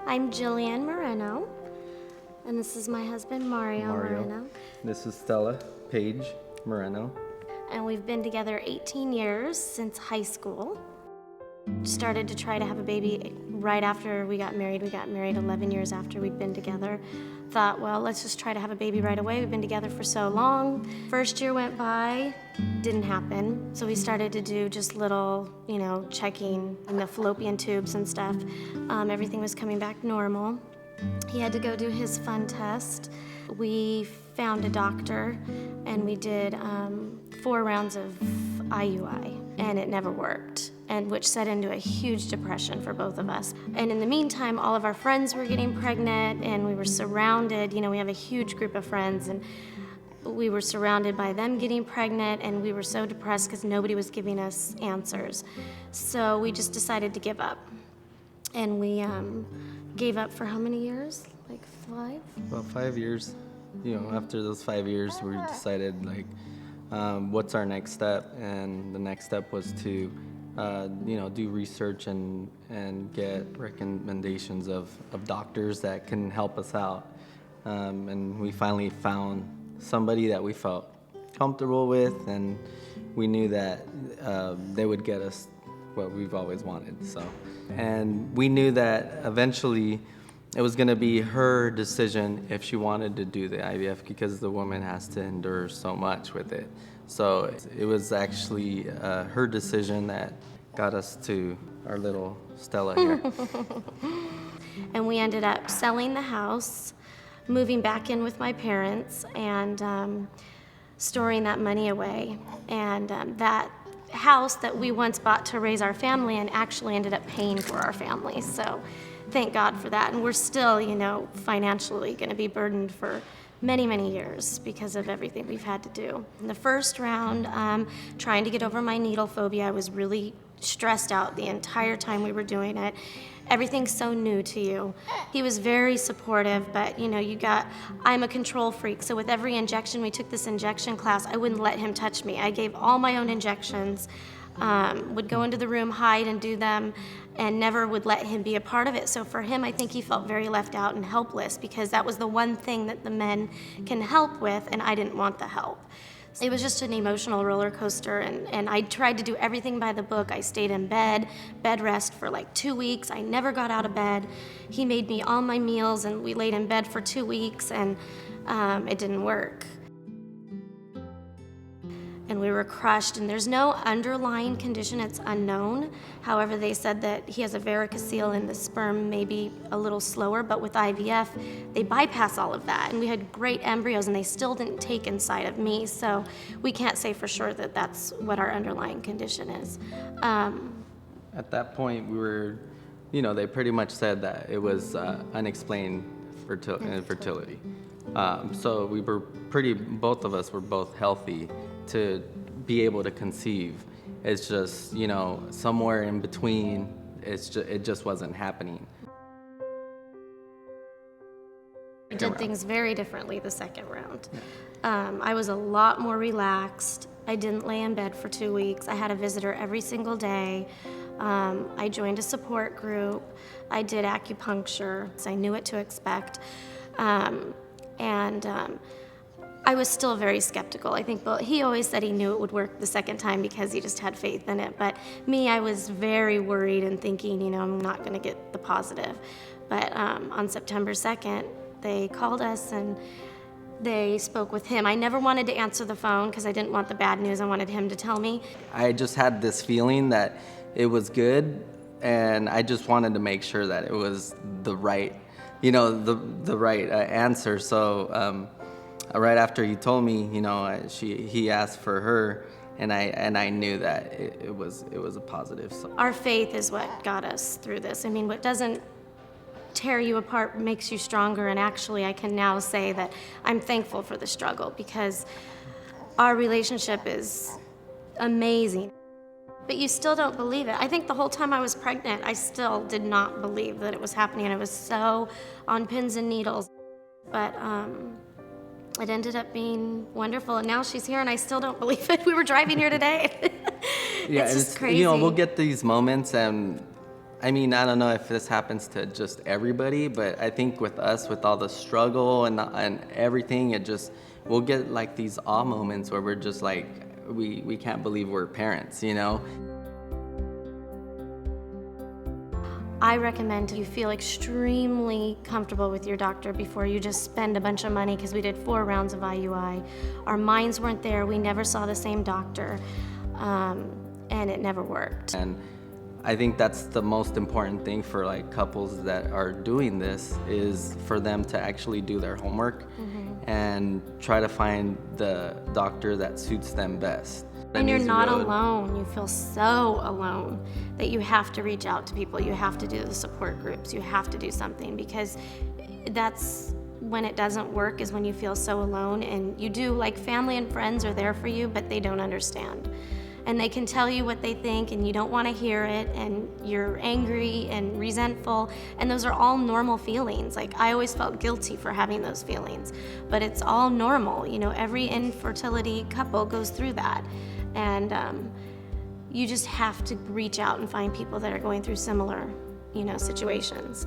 I'm Jillian Moreno, and this is my husband, Mario Moreno. This is Stella Moreno. And we've been together 18 years since high school. Started to try to have a baby right after we got married. We got married 11 years after we'd been together. Thought, well, let's just try to have a baby right away. We've been together for so long. First year went by, didn't happen. So we started to do just little, checking in the fallopian tubes and stuff. Everything was coming back normal. He had to go do his fun test. We found a doctor and we did 4 rounds of IUI, and it never worked, and which set into a huge depression for both of us. And in the meantime, all of our friends were getting pregnant, and we were surrounded, we have a huge group of friends, and we were surrounded by them getting pregnant, and we were so depressed because nobody was giving us answers. So we just decided to give up. And we gave up for how many years? Like 5? About 5 years. After those 5 years, we decided, what's our next step? And the next step was to, do research and get recommendations of doctors that can help us out. And we finally found somebody that we felt comfortable with, and we knew that they would get us what we've always wanted. And we knew that eventually it was going to be her decision if she wanted to do the IVF, because the woman has to endure so much with it. So it was actually her decision that got us to our little Stella here. And we ended up selling the house, moving back in with my parents, and storing that money away. And that house that we once bought to raise our family and actually ended up paying for our family. So thank God for that. And we're still, financially going to be burdened for many, many years because of everything we've had to do. In the first round, trying to get over my needle phobia, I was really stressed out the entire time we were doing it. Everything's so new to you. He was very supportive, but I'm a control freak, so with every injection, we took this injection class, I wouldn't let him touch me. I gave all my own injections, would go into the room, hide and do them, and never would let him be a part of it. So for him, I think he felt very left out and helpless because that was the one thing that the men can help with, and I didn't want the help. It was just an emotional roller coaster, and I tried to do everything by the book. I stayed in bed rest for like 2 weeks. I never got out of bed. He made me all my meals, and we laid in bed for 2 weeks, and it didn't work. And we were crushed, and there's no underlying condition, it's unknown. However, they said that he has a varicocele and the sperm may be a little slower, but with IVF, they bypass all of that. And we had great embryos, and they still didn't take inside of me, so we can't say for sure that that's what our underlying condition is. At that point, we were, they pretty much said that it was unexplained infertility. So we were both of us were both healthy to be able to conceive. It's just, somewhere in between, it just wasn't happening. I did things very differently the second round. I was a lot more relaxed. I didn't lay in bed for 2 weeks. I had a visitor every single day. I joined a support group. I did acupuncture, so I knew what to expect. I was still very skeptical. I think he always said he knew it would work the second time because he just had faith in it. But me, I was very worried and thinking, I'm not going to get the positive. But on September 2nd, they called us and they spoke with him. I never wanted to answer the phone because I didn't want the bad news. I wanted him to tell me. I just had this feeling that it was good, and I just wanted to make sure that it was the right, the right answer. So right after he told me, he asked for her, and I knew that it was a positive. So. Our faith is what got us through this. I mean, what doesn't tear you apart makes you stronger, and actually I can now say that I'm thankful for the struggle because our relationship is amazing. But you still don't believe it. I think the whole time I was pregnant, I still did not believe that it was happening. I was so on pins and needles. But it ended up being wonderful, and now she's here, and I still don't believe it. We were driving here today. Yeah, it's just crazy. We'll get these moments, and I mean, I don't know if this happens to just everybody, but I think with us, with all the struggle and everything, we'll get like these awe moments where we're just like, we can't believe we're parents, you know? I recommend you feel extremely comfortable with your doctor before you just spend a bunch of money, because we did 4 rounds of IUI. Our minds weren't there. We never saw the same doctor, and it never worked. And I think that's the most important thing for like couples that are doing this, is for them to actually do their homework and try to find the doctor that suits them best. And you're Easy not road. alone. You feel so alone that you have to reach out to people. You have to do the support groups. You have to do something, because that's when it doesn't work, is when you feel so alone. And you do, like, family and friends are there for you, but they don't understand. And they can tell you what they think, and you don't want to hear it, and you're angry and resentful, and those are all normal feelings. Like, I always felt guilty for having those feelings, but it's all normal. You know, every infertility couple goes through that, and you just have to reach out and find people that are going through similar, you know, situations.